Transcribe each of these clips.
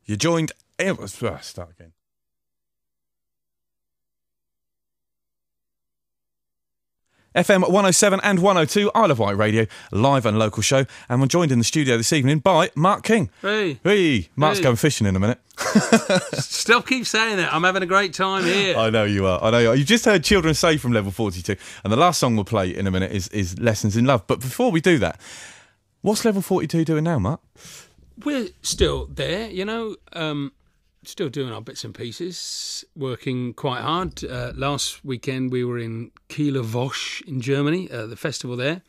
You joined... Start again. FM 107 and 102, Isle of Wight Radio, live and local show. And we're joined in the studio this evening by Mark King. Hey. Hey. Mark's going fishing in a minute. Still keep saying it. I'm having a great time here. I know you are. You just heard Children Say from Level 42. And the last song we'll play in a minute is Lessons in Love. But before we do that, what's Level 42 doing now, Mark? We're still there, still doing our bits and pieces, working quite hard. Last weekend we were in Pt4 in Germany, the festival there,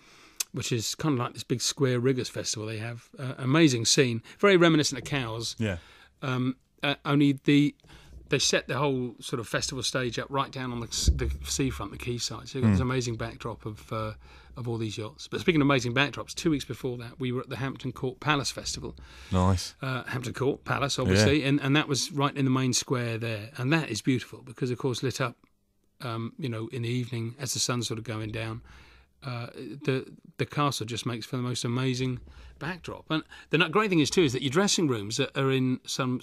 which is kind of like this big square riggers festival they have. Amazing scene, very reminiscent of Cows. Yeah. Only they set the whole sort of festival stage up right down on the seafront, the quayside. So you've got this amazing backdrop of all these yachts. But speaking of amazing backdrops, 2 weeks before that, we were at the Hampton Court Palace Festival. Nice. Hampton Court Palace, obviously, and that was right in the main square there. And that is beautiful because, of course, lit up, in the evening as the sun's sort of going down. The castle just makes for the most amazing backdrop. And the great thing is, too, is that your dressing rooms are in some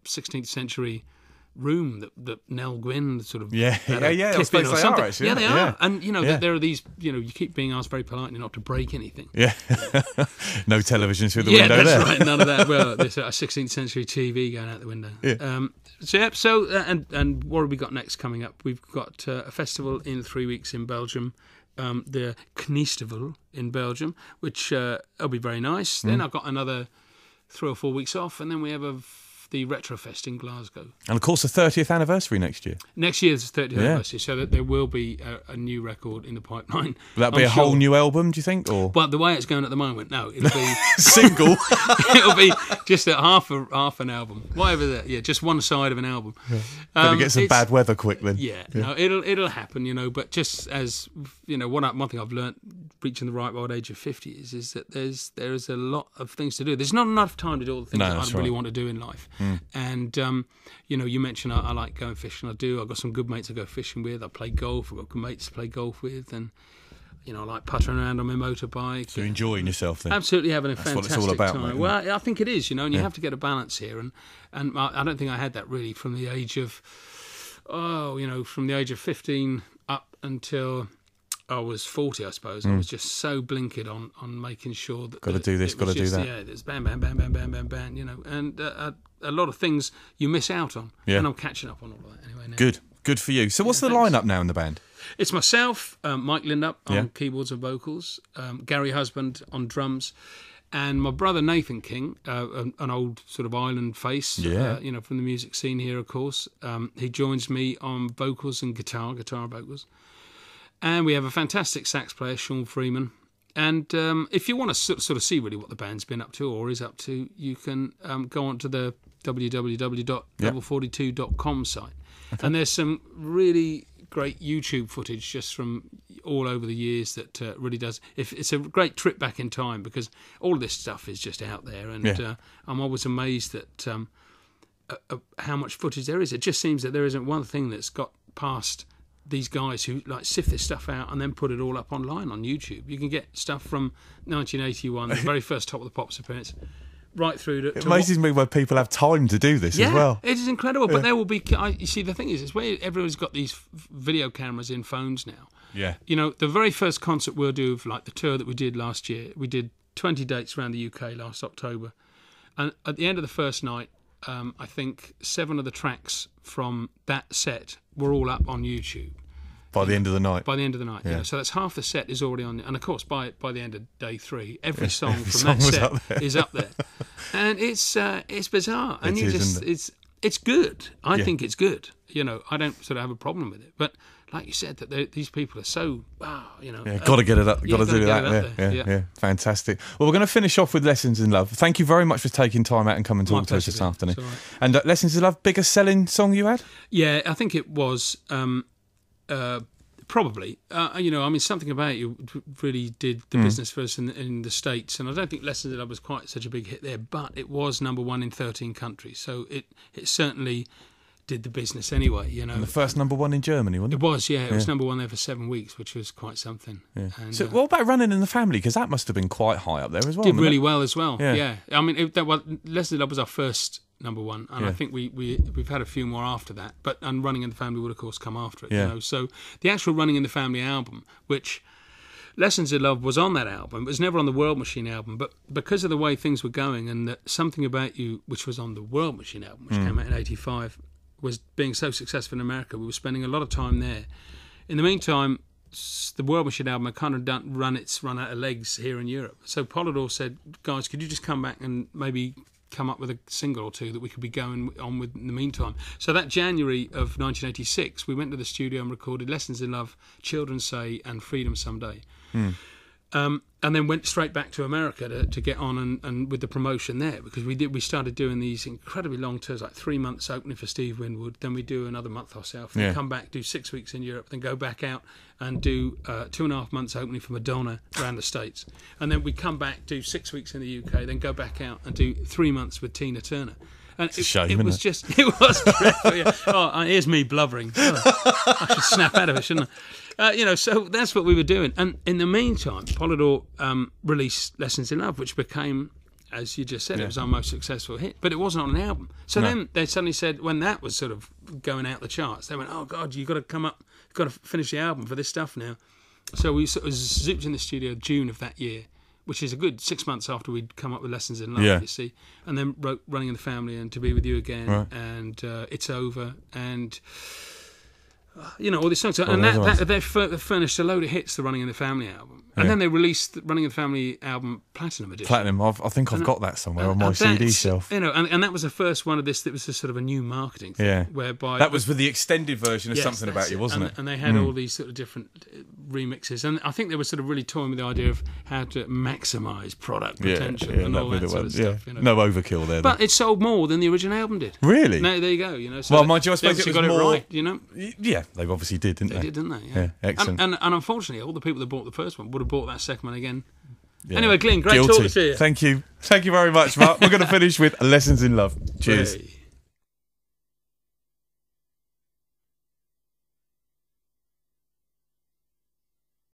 16th century room that Nell Gwyn sort of I suppose or they something. are, actually. Yeah, they are. And there are these, you keep being asked very politely not to break anything. Yeah. No television through the window there. Yeah, that's right. None of that. Well, there's a 16th century TV going out the window. Yeah. And what have we got next coming up? We've got a festival in 3 weeks in Belgium, the Kniestevel in Belgium, which will be very nice. Then I've got another 3 or 4 weeks off, and then we have the Retrofest in Glasgow. And of course the 30th anniversary next year. Next year is the 30th anniversary, so that there will be a new record in the pipeline. Will that be whole new album, do you think? Or But the way it's going at the moment, no, it'll be single. It'll be just half an album, whatever that. Yeah, just one side of an album. Better get some bad weather quick then. Yeah, no, it'll happen, But just as one thing I've learnt reaching the ripe old age of 50 is that there is a lot of things to do. There's not enough time to do all the things that I really want to do in life. And you mentioned I like going fishing. I do. I've got some good mates I go fishing with. I play golf. I've got good mates to play golf with, and I like puttering around on my motorbike. So enjoying yourself then. Absolutely having a fantastic what it's all about, time. mate. Well, I think it is, and you have to get a balance here, and I don't think I had that really from the age of 15 up until I was 40, I suppose. I was just so blinkered on making sure that got to do this, got to do that. Yeah, there's bam, bam, bam, bam, bam, bam, bam, and a lot of things you miss out on, and I'm catching up on all of that anyway now. Good for you. So what's the lineup now in the band? It's myself, Mike Lindup on keyboards and vocals, Gary Husband on drums, and my brother Nathan King, an old sort of island face, from the music scene here, of course. He joins me on vocals and guitar vocals. And we have a fantastic sax player, Sean Freeman. And if you want to sort of see really what the band's been up to or is up to, you can go onto the www.level42.com site. Okay. And there's some really great YouTube footage just from all over the years that really does. It's a great trip back in time because all of this stuff is just out there. And I'm always amazed at how much footage there is. It just seems that there isn't one thing that's got past these guys who sift this stuff out and then put it all up online on YouTube. You can get stuff from 1981, the very first Top of the Pops appearance, right through to... It amazes me where people have time to do this as well. It is incredible, but there will be... you see, the thing is, it's where everyone's got these video cameras in phones now. Yeah. The very first concert we'll do of the tour that we did last year, we did 20 dates around the UK last October. And at the end of the first night, I think 7 of the tracks from that set were all up on YouTube. By the end of the night? By the end of the night, yeah. So that's half the set is already on. And of course, by the end of day 3, every song from that set is up there. And it's bizarre. And it's good. I think it's good. I don't sort of have a problem with it. But like you said, that these people are so, got to get it up. Got to do that. Yeah. Fantastic. Well, we're going to finish off with Lessons in Love. Thank you very much for taking time out and coming to talk to us this afternoon. Right. And Lessons in Love, biggest selling song you had? Yeah, I think it was... probably. Something About You really did the business for us in the States, and I don't think Lessons in Love was quite such a big hit there, but it was number 1 in 13 countries, so it certainly did the business anyway, And the first number 1 in Germany, wasn't it? It was, yeah. It was number 1 there for 7 weeks, which was quite something. Yeah. And, so what about Running in the Family? Because that must have been quite high up there as well. Did really well as well, yeah. I mean, Lessons in Love was our first #1, and I think we've had a few more after that. And Running in the Family would of course come after it. Yeah. So the actual Running in the Family album, which Lessons in Love was on that album, it was never on the World Machine album, but because of the way things were going, and that Something About You, which was on the World Machine album, which came out in '85, was being so successful in America, we were spending a lot of time there. In the meantime, the World Machine album had kind of run out of legs here in Europe. So Polydor said, guys, could you just come back and maybe come up with a single or two that we could be going on with in the meantime? So that January of 1986, we went to the studio and recorded Lessons in Love, Children Say, and Freedom Someday. And then went straight back to America to get on and with the promotion there, because we started doing these incredibly long tours, like 3 months opening for Steve Winwood, then we do another month ourselves, then come back, do 6 weeks in Europe, then go back out and do 2.5 months opening for Madonna around the States, and then we come back, do 6 weeks in the UK, then go back out and do 3 months with Tina Turner. And it's a shame, it was just, it was dreadful. Yeah. Oh, here's me blubbering. Oh, I should snap out of it, shouldn't I? So that's what we were doing. And in the meantime, Polydor released Lessons in Love, which became, as you just said, it was our most successful hit. But it wasn't on an album. So then they suddenly said, when that was sort of going out the charts, they went, oh, God, you've got to come up, you've got to finish the album for this stuff now. So we sort of zipped in the studio June of that year, which is a good 6 months after we'd come up with Lessons in Love, you see, and then wrote Running in the Family and To Be With You Again, and It's Over, and all these songs. And they furnished a load of hits, the Running in the Family album. And then they released the Running in the Family album Platinum Edition. Platinum, I think I've got that somewhere on my CD shelf. And that was the first one of this that was a sort of a new marketing thing, whereby... That was with the extended version of Something About You, wasn't it? And they had all these sort of different remixes. And I think they were sort of really toying with the idea of how to maximise product potential and all that sort of stuff. No overkill there. But it sold more than the original album did. Really? No, there you go. So mind you, I suppose it was got more... it right, Yeah, they obviously did, didn't they? They did, didn't they? Yeah, excellent. And unfortunately, all the people that bought the first one would have bought that second one again. Yeah. Anyway, Glenn, great talking to you. Thank you very much, Mark. We're going to finish with Lessons in Love. Cheers.